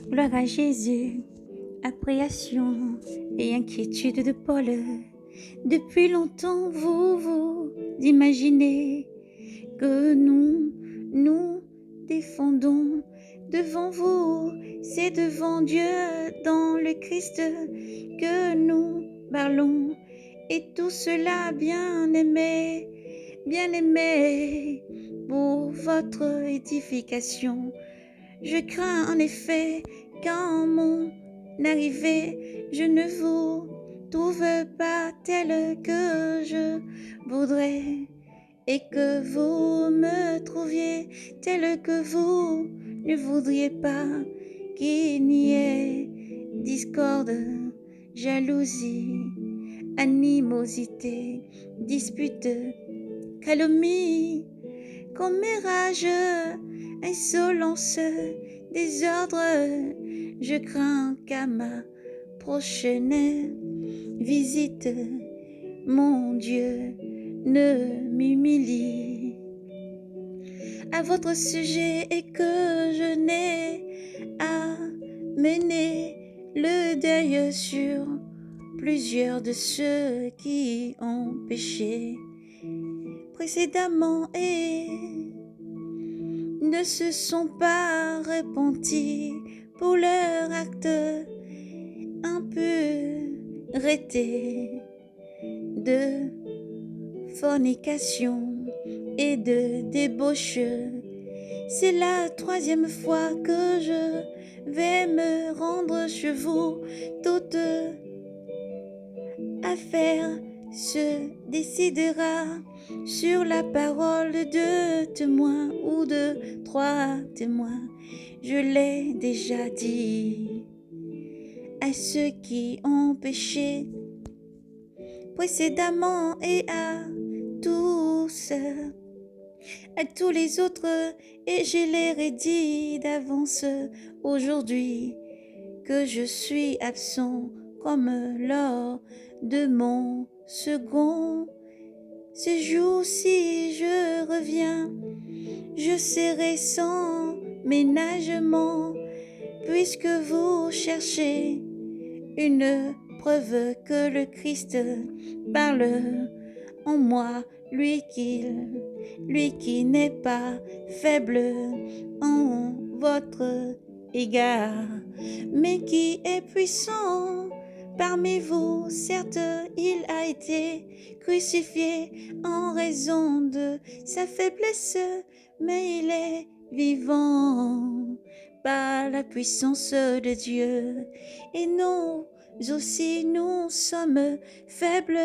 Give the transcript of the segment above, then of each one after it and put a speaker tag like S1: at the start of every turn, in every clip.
S1: Gloire à Jésus, appréhension et inquiétude de Paul. Depuis longtemps, vous imaginez que nous défendons devant vous. C'est devant Dieu dans le Christ que nous parlons. Et tout cela bien aimé, pour votre édification. Je crains en effet qu'en mon arrivée, je ne vous trouve pas tel que je voudrais, et que vous me trouviez tel que vous ne voudriez pas, qu'il n'y ait discorde, jalousie, animosité, dispute, calomnie, commérage, insolence, désordre. Je crains qu'à ma prochaine visite, mon Dieu ne m'humilie à votre sujet, et que je n'ai à mener le deuil sur plusieurs de ceux qui ont péché précédemment et ne se sont pas repentis pour leur acte impureté de fornication et de débauche. C'est la troisième fois que je vais me rendre chez vous. Toute affaire se décidera sur la parole de 2 témoins ou de 3 témoins. Je l'ai déjà dit à ceux qui ont péché précédemment et à tous les autres, et je leur ai dit d'avance aujourd'hui que je suis absent comme lors de mon second séjour. Si je reviens, je serai sans ménagement, puisque vous cherchez une preuve que le Christ parle en moi, lui qui n'est pas faible en votre égard, mais qui est puissant parmi vous. Certes, il a été crucifié en raison de sa faiblesse, mais il est vivant par la puissance de Dieu. Et nous aussi, nous sommes faibles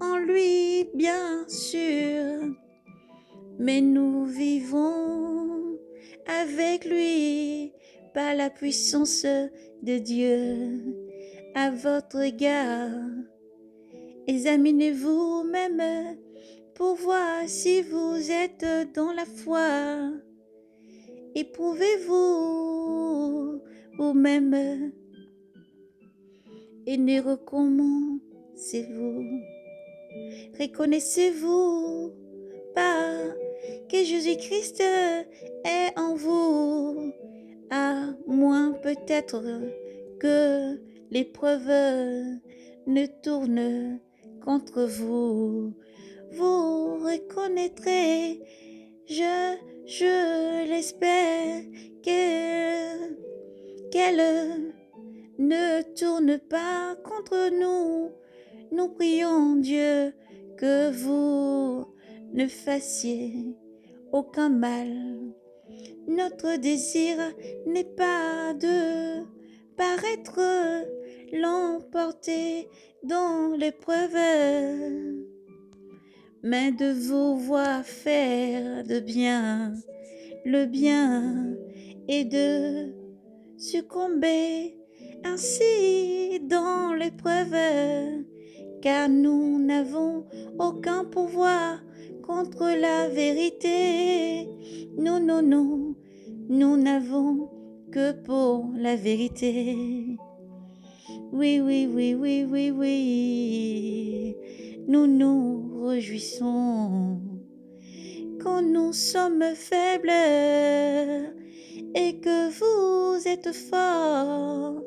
S1: en lui, bien sûr, mais nous vivons avec lui par la puissance de Dieu. À votre égard, examinez vous-même pour voir si vous êtes dans la foi. Éprouvez-vous vous-même et ne recommencez-vous. Reconnaissez-vous pas que Jésus-Christ est en vous, à moins peut-être que l'épreuve ne tourne contre vous. Vous reconnaîtrez, je l'espère, qu'elle ne tourne pas contre nous. Nous prions Dieu que vous ne fassiez aucun mal. Notre désir n'est pas de paraître l'emporter dans l'épreuve, mais de vous voir faire le bien, et de succomber ainsi dans l'épreuve, car nous n'avons aucun pouvoir contre la vérité. Non, nous n'avons que pour la vérité. Oui, nous nous réjouissons quand nous sommes faibles et que vous êtes forts.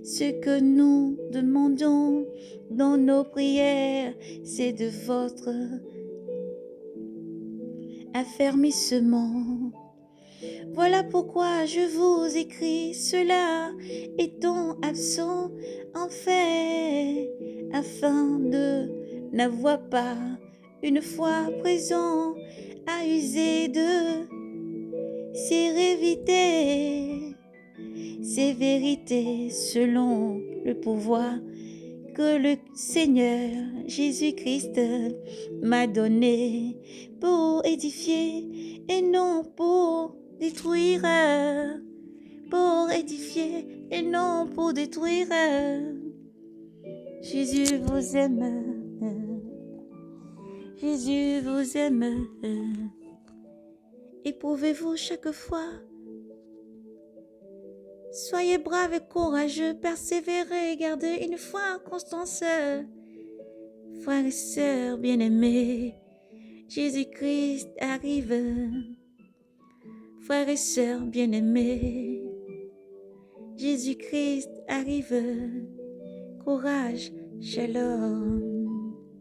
S1: Ce que nous demandons dans nos prières, c'est de votre affermissement. Voilà pourquoi je vous écris cela, étant absent en fait, afin de n'avoir pas une fois présent à user de ces vérités selon le pouvoir que le Seigneur Jésus-Christ m'a donné pour édifier et non pour détruire, pour édifier et non pour détruire. Jésus vous aime, Jésus vous aime. Éprouvez-vous chaque fois. Soyez braves et courageux, persévérez et gardez une foi en constance. Frères et sœurs bien-aimés, Jésus-Christ arrive. Frères et sœurs bien-aimés, Jésus-Christ arrive. Courage, shalom.